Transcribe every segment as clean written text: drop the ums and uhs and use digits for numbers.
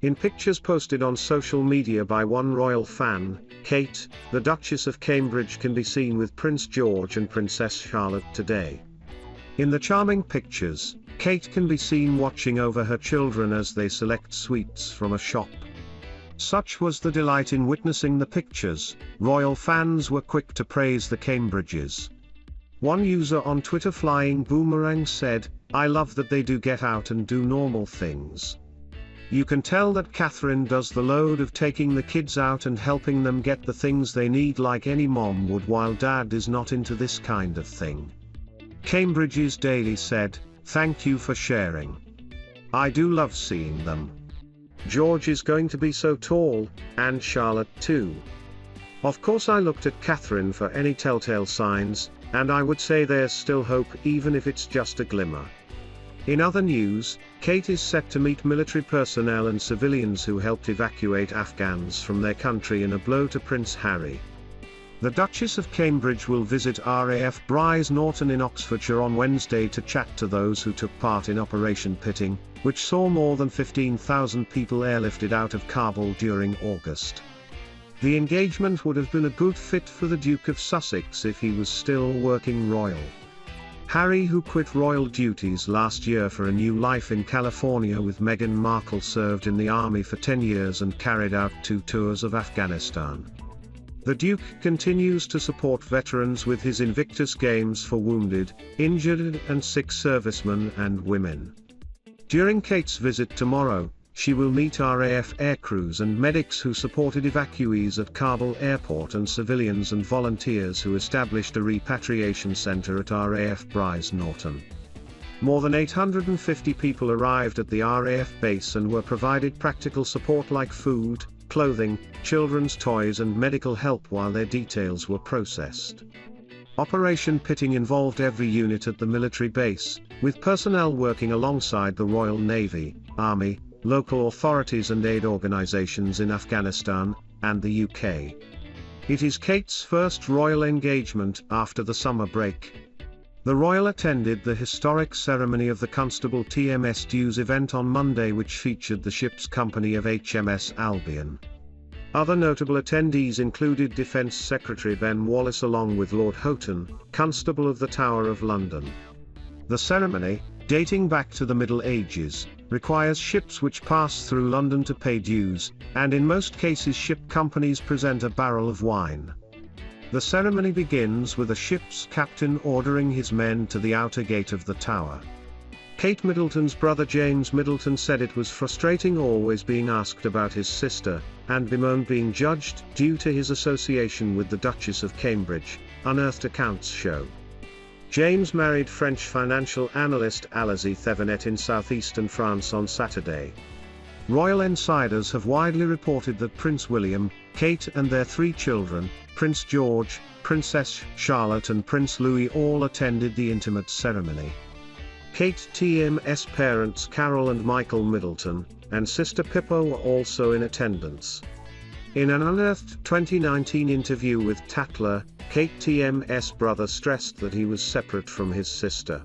In pictures posted on social media by one royal fan, Kate, the Duchess of Cambridge, can be seen with Prince George and Princess Charlotte today. In the charming pictures, Kate can be seen watching over her children as they select sweets from a shop. Such was the delight in witnessing the pictures, royal fans were quick to praise the Cambridges. One user on Twitter, Flying Boomerang, said, "I love that they do get out and do normal things. You can tell that Catherine does the load of taking the kids out and helping them get the things they need like any mom would, while dad is not into this kind of thing." Cambridge's Daily said, "Thank you for sharing. I do love seeing them. George is going to be so tall, and Charlotte too. Of course I looked at Catherine for any telltale signs, and I would say there's still hope even if it's just a glimmer." In other news, Kate is set to meet military personnel and civilians who helped evacuate Afghans from their country in a blow to Prince Harry. The Duchess of Cambridge will visit RAF Bryce Norton in Oxfordshire on Wednesday to chat to those who took part in Operation Pitting, which saw more than 15,000 people airlifted out of Kabul during August. The engagement would have been a good fit for the Duke of Sussex if he was still working royal. Harry, who quit royal duties last year for a new life in California with Meghan Markle, served in the army for 10 years and carried out 2 tours of Afghanistan. The Duke continues to support veterans with his Invictus Games for wounded, injured and sick servicemen and women. During Kate's visit tomorrow, she will meet RAF aircrews and medics who supported evacuees at Kabul airport and civilians and volunteers who established a repatriation center at RAF Bryce Norton. More than 850 people arrived at the RAF base and were provided practical support like food, clothing, children's toys and medical help while their details were processed. Operation Pitting involved every unit at the military base, with personnel working alongside the Royal Navy, Army, local authorities and aid organizations in Afghanistan and the UK. It is Kate's first royal engagement after the summer break. The royal attended the historic ceremony of the Constable TMS Dues event on Monday, which featured the ship's company of HMS Albion. Other notable attendees included Defence Secretary Ben Wallace along with Lord Houghton, Constable of the Tower of London. The ceremony, dating back to the Middle Ages, requires ships which pass through London to pay dues, and in most cases ship companies present a barrel of wine. The ceremony begins with a ship's captain ordering his men to the outer gate of the tower. Kate Middleton's brother James Middleton said it was frustrating always being asked about his sister, and bemoaned being judged due to his association with the Duchess of Cambridge, unearthed accounts show. James married French financial analyst Alizée Thevenet in southeastern France on Saturday. Royal insiders have widely reported that Prince William, Kate and their 3 children, Prince George, Princess Charlotte and Prince Louis, all attended the intimate ceremony. Kate TM's parents Carol and Michael Middleton, and sister Pippa were also in attendance. In an unearthed 2019 interview with Tatler, Kate TM's brother stressed that he was separate from his sister.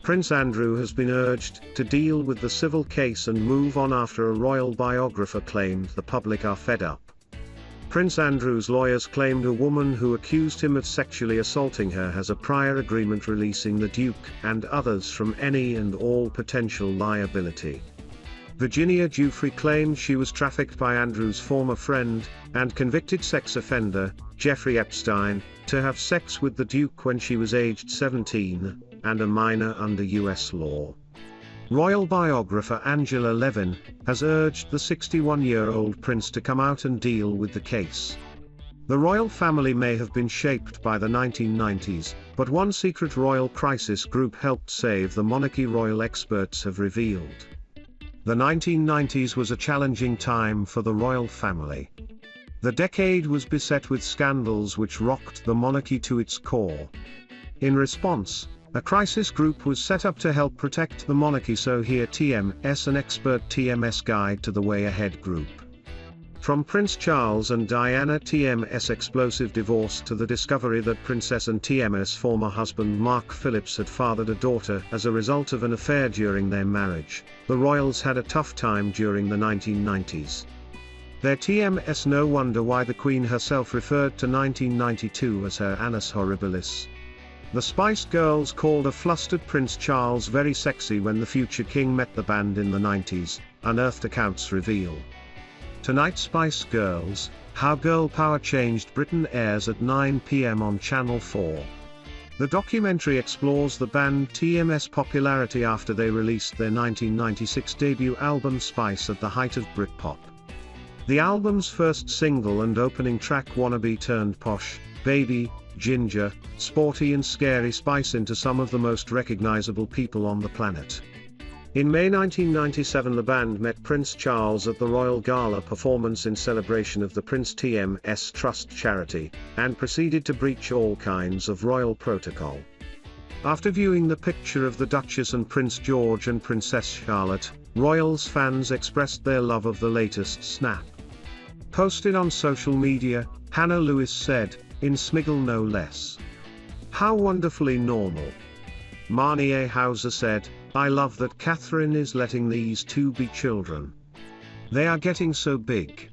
Prince Andrew has been urged to deal with the civil case and move on after a royal biographer claimed the public are fed up. Prince Andrew's lawyers claimed a woman who accused him of sexually assaulting her has a prior agreement releasing the Duke and others from any and all potential liability. Virginia Giuffre claimed she was trafficked by Andrew's former friend and convicted sex offender, Jeffrey Epstein, to have sex with the Duke when she was aged 17, and a minor under US law. Royal biographer Angela Levin has urged the 61-year-old prince to come out and deal with the case. The royal family may have been shaped by the 1990s, but one secret royal crisis group helped save the monarchy, royal experts have revealed. The 1990s was a challenging time for the royal family. The decade was beset with scandals which rocked the monarchy to its core. In response, a crisis group was set up to help protect the monarchy, so here TMS, an expert TMS guide to the Way Ahead group. From Prince Charles and Diana TM's explosive divorce to the discovery that Princess and TM's former husband Mark Phillips had fathered a daughter as a result of an affair during their marriage, the royals had a tough time during the 1990s. Their TMS. No wonder why the Queen herself referred to 1992 as her annus horribilis. The Spice Girls called a flustered Prince Charles very sexy when the future king met the band in the 90s, unearthed accounts reveal. Tonight Spice Girls, How Girl Power Changed Britain airs at 9 p.m. on Channel 4. The documentary explores the band TM's popularity after they released their 1996 debut album Spice at the height of Britpop. The album's first single and opening track Wannabe turned posh, baby, ginger, sporty and scary Spice into some of the most recognizable people on the planet. In May 1997 the band met Prince Charles at the Royal Gala performance in celebration of the Prince TM's Trust charity, and proceeded to breach all kinds of royal protocol. After viewing the picture of the Duchess and Prince George and Princess Charlotte, royals fans expressed their love of the latest snap. Posted on social media, Hannah Lewis said, "In Smiggle no less. How wonderfully normal." Marnie Hauser said, "I love that Catherine is letting these two be children. They are getting so big."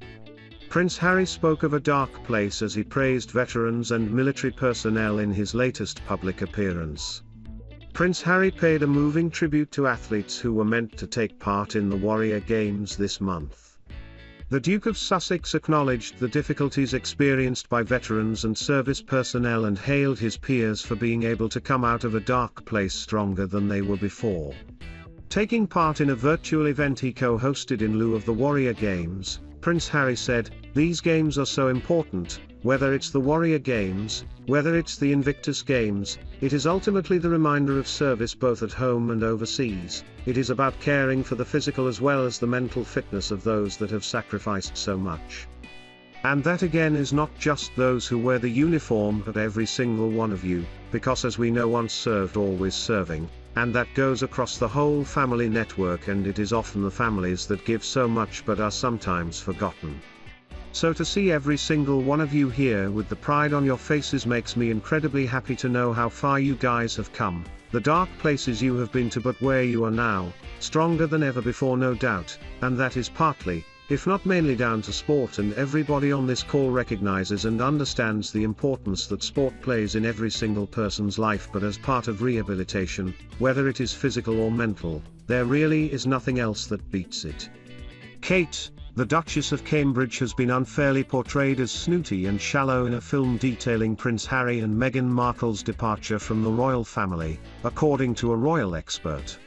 Prince Harry spoke of a dark place as he praised veterans and military personnel in his latest public appearance. Prince Harry paid a moving tribute to athletes who were meant to take part in the Warrior Games this month. The Duke of Sussex acknowledged the difficulties experienced by veterans and service personnel and hailed his peers for being able to come out of a dark place stronger than they were before. Taking part in a virtual event he co-hosted in lieu of the Warrior Games, Prince Harry said, "These games are so important, whether it's the Warrior Games, whether it's the Invictus Games, it is ultimately the reminder of service both at home and overseas. It is about caring for the physical as well as the mental fitness of those that have sacrificed so much. And that again is not just those who wear the uniform but every single one of you, because as we know once served always serving, and that goes across the whole family network and it is often the families that give so much but are sometimes forgotten. So to see every single one of you here with the pride on your faces makes me incredibly happy to know how far you guys have come, the dark places you have been to but where you are now, stronger than ever before no doubt, and that is partly, if not mainly down to sport, and everybody on this call recognizes and understands the importance that sport plays in every single person's life, but as part of rehabilitation, whether it is physical or mental, there really is nothing else that beats it." Kate, the Duchess of Cambridge, has been unfairly portrayed as snooty and shallow in a film detailing Prince Harry and Meghan Markle's departure from the royal family, according to a royal expert.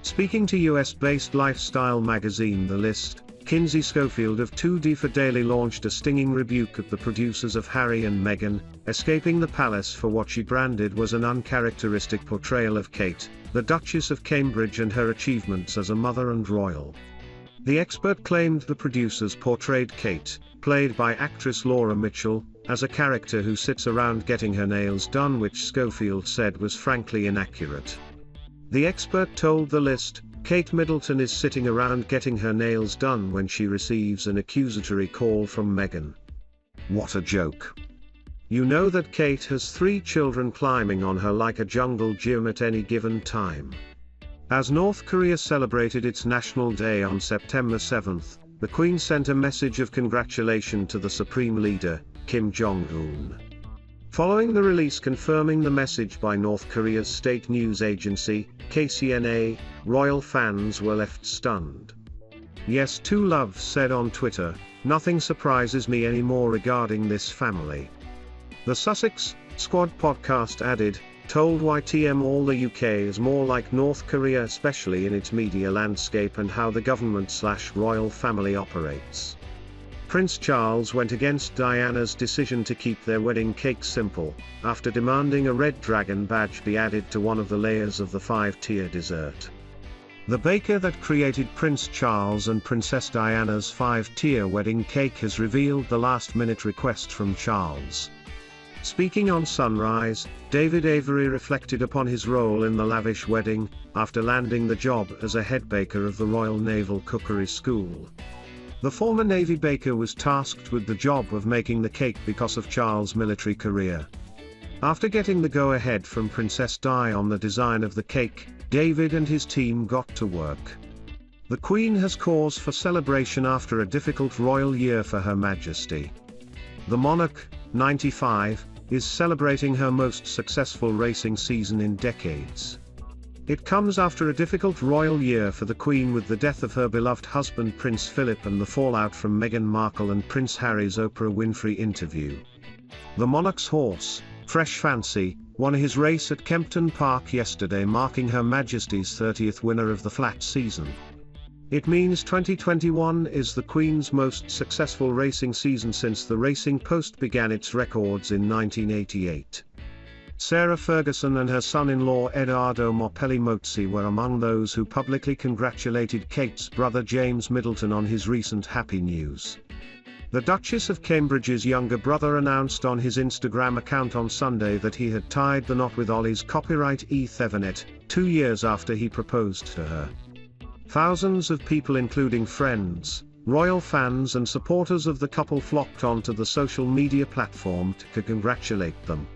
Speaking to US-based lifestyle magazine The List, Kinsey Schofield of 2D for Daily launched a stinging rebuke at the producers of Harry and Meghan, escaping the palace for what she branded was an uncharacteristic portrayal of Kate, the Duchess of Cambridge, and her achievements as a mother and royal. The expert claimed the producers portrayed Kate, played by actress Laura Mitchell, as a character who sits around getting her nails done, which Schofield said was frankly inaccurate. The expert told The List, "Kate Middleton is sitting around getting her nails done when she receives an accusatory call from Meghan. What a joke. You know that Kate has 3 children climbing on her like a jungle gym at any given time." As North Korea celebrated its National Day on September 7, the Queen sent a message of congratulation to the Supreme Leader, Kim Jong-un. Following the release confirming the message by North Korea's state news agency, KCNA, royal fans were left stunned. "Yes, to love," said on Twitter, "nothing surprises me anymore regarding this family." The Sussex Squad podcast added, "Told YTM all the UK is more like North Korea, especially in its media landscape and how the government/royal family operates." Prince Charles went against Diana's decision to keep their wedding cake simple, after demanding a red dragon badge be added to one of the layers of the 5-tier dessert. The baker that created Prince Charles and Princess Diana's 5-tier wedding cake has revealed the last-minute request from Charles. Speaking on Sunrise, David Avery reflected upon his role in the lavish wedding, after landing the job as a head baker of the Royal Naval Cookery School. The former Navy baker was tasked with the job of making the cake because of Charles' military career. After getting the go-ahead from Princess Di on the design of the cake, David and his team got to work. The Queen has cause for celebration after a difficult royal year for Her Majesty. The monarch, 95, is celebrating her most successful racing season in decades. It comes after a difficult royal year for the Queen with the death of her beloved husband Prince Philip and the fallout from Meghan Markle and Prince Harry's Oprah Winfrey interview. The monarch's horse, Fresh Fancy, won his race at Kempton Park yesterday, marking Her Majesty's 30th winner of the flat season. It means 2021 is the Queen's most successful racing season since the Racing Post began its records in 1988. Sarah Ferguson and her son-in-law Edoardo Morpelli Mozzi were among those who publicly congratulated Kate's brother James Middleton on his recent happy news. The Duchess of Cambridge's younger brother announced on his Instagram account on Sunday that he had tied the knot with Ollie's copyright Thevenet, 2 years after he proposed to her. Thousands of people, including friends, royal fans and supporters of the couple, flocked onto the social media platform to congratulate them.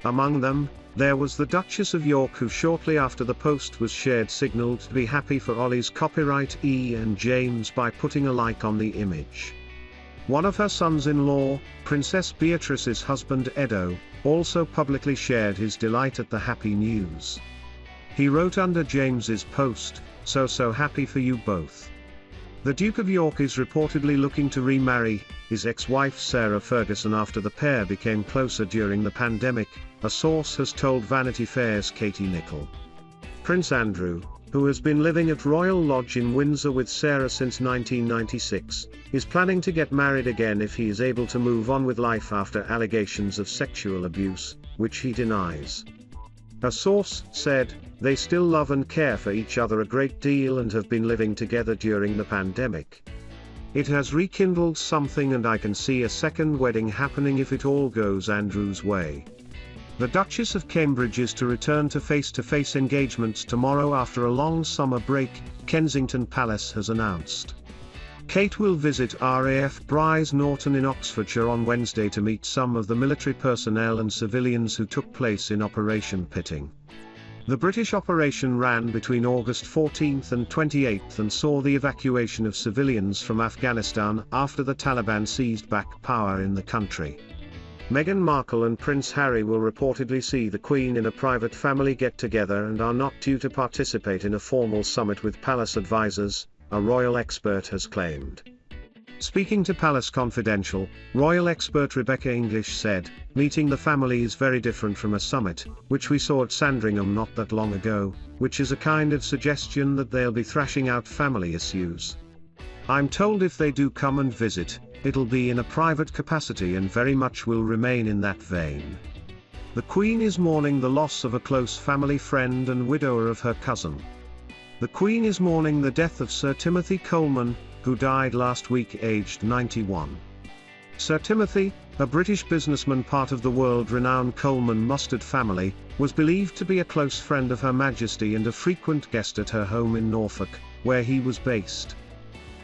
Among them, there was the Duchess of York, who shortly after the post was shared signaled to be happy for Ollie's copyright and James by putting a like on the image. One of her sons-in-law, Princess Beatrice's husband Edo, also publicly shared his delight at the happy news. He wrote under James's post, "So happy for you both." The Duke of York is reportedly looking to remarry his ex-wife Sarah Ferguson after the pair became closer during the pandemic, a source has told Vanity Fair's Katie Nicholl. Prince Andrew, who has been living at Royal Lodge in Windsor with Sarah since 1996, is planning to get married again if he is able to move on with life after allegations of sexual abuse, which he denies. A source said, "They still love and care for each other a great deal and have been living together during the pandemic. It has rekindled something and I can see a second wedding happening if it all goes Andrew's way." The Duchess of Cambridge is to return to face-to-face engagements tomorrow after a long summer break, Kensington Palace has announced. Kate will visit RAF Bryce Norton in Oxfordshire on Wednesday to meet some of the military personnel and civilians who took place in Operation Pitting. The British operation ran between August 14 and 28 and saw the evacuation of civilians from Afghanistan after the Taliban seized back power in the country. Meghan Markle and Prince Harry will reportedly see the Queen in a private family get-together and are not due to participate in a formal summit with palace advisors, a royal expert has claimed. Speaking to Palace Confidential, royal expert Rebecca English said, "Meeting the family is very different from a summit, which we saw at Sandringham not that long ago, which is a kind of suggestion that they'll be thrashing out family issues. I'm told if they do come and visit, it'll be in a private capacity and very much will remain in that vein." The Queen is mourning the loss of a close family friend and widower of her cousin. The Queen is mourning the death of Sir Timothy Coleman, who died last week aged 91. Sir Timothy, a British businessman part of the world-renowned Coleman mustard family, was believed to be a close friend of Her Majesty and a frequent guest at her home in Norfolk, where he was based.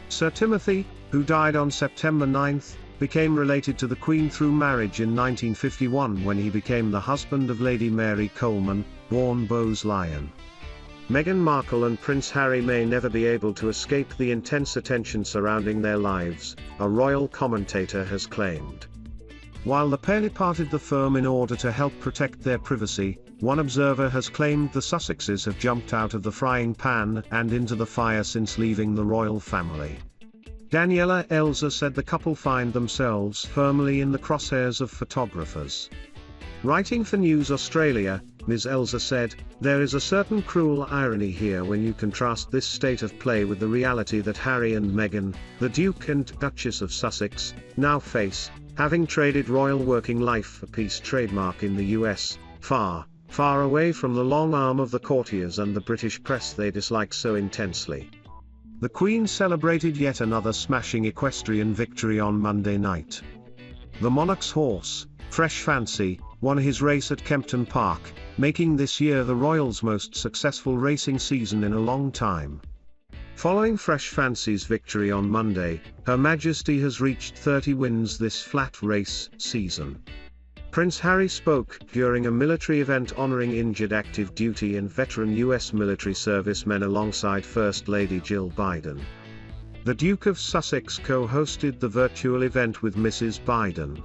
Sir Timothy, who died on September 9, became related to the Queen through marriage in 1951 when he became the husband of Lady Mary Coleman, born Bowes-Lyon. Meghan Markle and Prince Harry may never be able to escape the intense attention surrounding their lives, a royal commentator has claimed. While the pair departed the firm in order to help protect their privacy, one observer has claimed the Sussexes have jumped out of the frying pan and into the fire since leaving the royal family. Daniela Elsa said the couple find themselves firmly in the crosshairs of photographers. Writing for News Australia, Ms. Elsa said, "There is a certain cruel irony here when you contrast this state of play with the reality that Harry and Meghan, the Duke and Duchess of Sussex, now face, having traded royal working life for peace trademark in the US, far, far away from the long arm of the courtiers and the British press they dislike so intensely." The Queen celebrated yet another smashing equestrian victory on Monday night. The monarch's horse, Fresh Fancy, won his race at Kempton Park, making this year the Royals' most successful racing season in a long time. Following Fresh Fancy's victory on Monday, Her Majesty has reached 30 wins this flat race season. Prince Harry spoke during a military event honoring injured active duty and veteran U.S. military servicemen alongside First Lady Jill Biden. The Duke of Sussex co-hosted the virtual event with Mrs. Biden.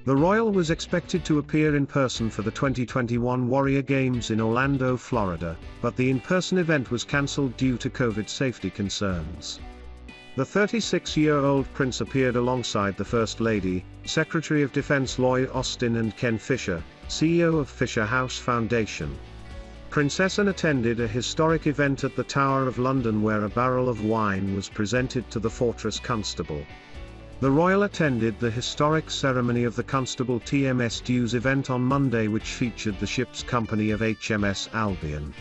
The royal was expected to appear in person for the 2021 Warrior Games in Orlando, Florida, but the in-person event was cancelled due to COVID safety concerns. The 36-year-old prince appeared alongside the First Lady, Secretary of Defense Lloyd Austin and Ken Fisher, CEO of Fisher House Foundation. Princess Anne attended a historic event at the Tower of London where a barrel of wine was presented to the Fortress Constable. The royal attended the historic ceremony of the Constable TMS Dues event on Monday, which featured the ship's company of HMS Albion.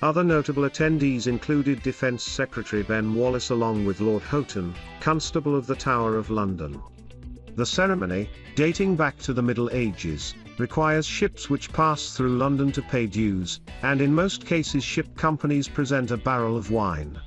Other notable attendees included Defence Secretary Ben Wallace along with Lord Houghton, Constable of the Tower of London. The ceremony, dating back to the Middle Ages, requires ships which pass through London to pay dues, and in most cases ship companies present a barrel of wine.